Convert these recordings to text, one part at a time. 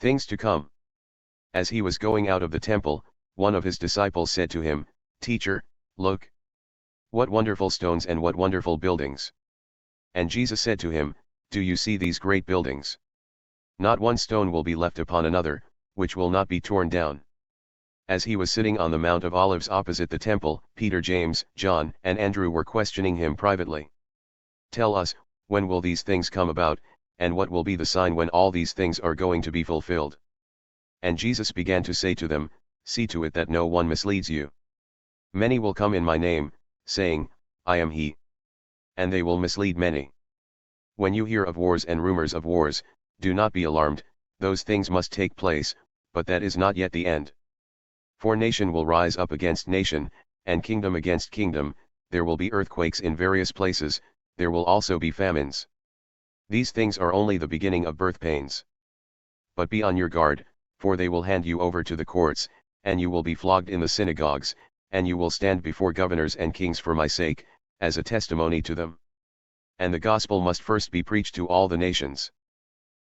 Things to come. As he was going out of the temple, one of his disciples said to him, "Teacher, look! What wonderful stones and what wonderful buildings!" And Jesus said to him, "Do you see these great buildings? Not one stone will be left upon another, which will not be torn down." As he was sitting on the Mount of Olives opposite the temple, Peter, James, John, and Andrew were questioning him privately. "Tell us, when will these things come about, and what will be the sign when all these things are going to be fulfilled?" And Jesus began to say to them, "See to it that no one misleads you. Many will come in my name, saying, 'I am he.' And they will mislead many. When you hear of wars and rumors of wars, do not be alarmed, those things must take place, but that is not yet the end. For nation will rise up against nation, and kingdom against kingdom, there will be earthquakes in various places, there will also be famines. These things are only the beginning of birth pains. But be on your guard, for they will hand you over to the courts, and you will be flogged in the synagogues, and you will stand before governors and kings for my sake, as a testimony to them. And the gospel must first be preached to all the nations.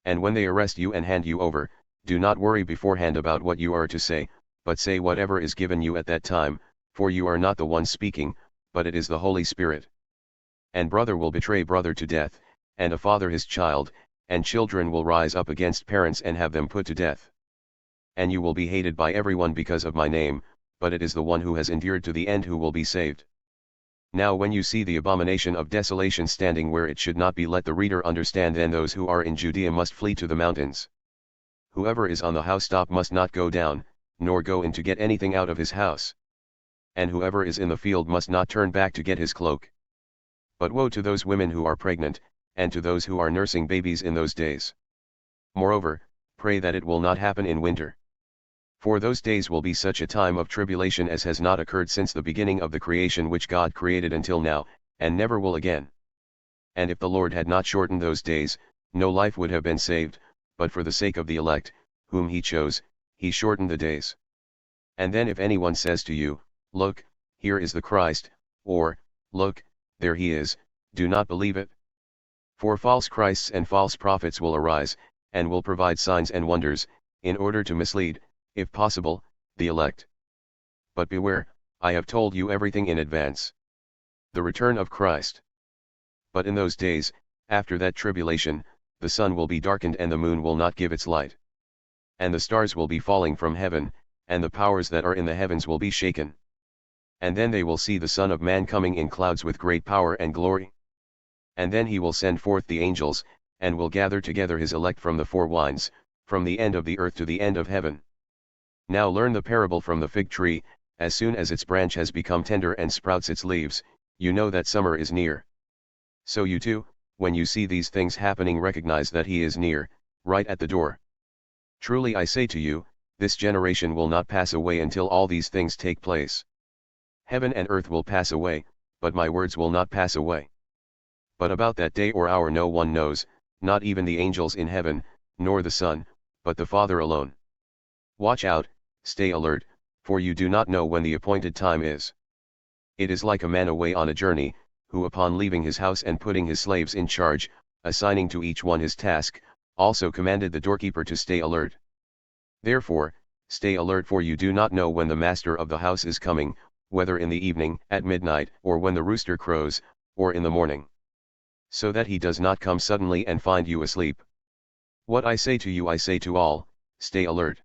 And when they arrest you and hand you over, do not worry beforehand about what you are to say, but say whatever is given you at that time, for you are not the one speaking, but it is the Holy Spirit. And brother will betray brother to death, and a father his child, and children will rise up against parents and have them put to death. And you will be hated by everyone because of my name, but it is the one who has endured to the end who will be saved. Now when you see the abomination of desolation standing where it should not be, let the reader understand. Then those who are in Judea must flee to the mountains. Whoever is on the housetop must not go down, nor go in to get anything out of his house. And whoever is in the field must not turn back to get his cloak. But woe to those women who are pregnant, and to those who are nursing babies in those days. Moreover, pray that it will not happen in winter. For those days will be such a time of tribulation as has not occurred since the beginning of the creation which God created until now, and never will again. And if the Lord had not shortened those days, no life would have been saved, but for the sake of the elect, whom he chose, he shortened the days. And then if anyone says to you, 'Look, here is the Christ,' or, 'Look, there he is,' do not believe it. For false Christs and false prophets will arise, and will provide signs and wonders, in order to mislead, if possible, the elect. But beware, I have told you everything in advance. The return of Christ. But in those days, after that tribulation, the sun will be darkened and the moon will not give its light. And the stars will be falling from heaven, and the powers that are in the heavens will be shaken. And then they will see the Son of Man coming in clouds with great power and glory. And then he will send forth the angels, and will gather together his elect from the four winds, from the end of the earth to the end of heaven. Now learn the parable from the fig tree. As soon as its branch has become tender and sprouts its leaves, you know that summer is near. So you too, when you see these things happening, recognize that he is near, right at the door. Truly I say to you, this generation will not pass away until all these things take place. Heaven and earth will pass away, but my words will not pass away. But about that day or hour no one knows, not even the angels in heaven, nor the Son, but the Father alone. Watch out, stay alert, for you do not know when the appointed time is. It is like a man away on a journey, who upon leaving his house and putting his slaves in charge, assigning to each one his task, also commanded the doorkeeper to stay alert. Therefore, stay alert, for you do not know when the master of the house is coming, whether in the evening, at midnight, or when the rooster crows, or in the morning. So that he does not come suddenly and find you asleep. What I say to you I say to all, stay alert.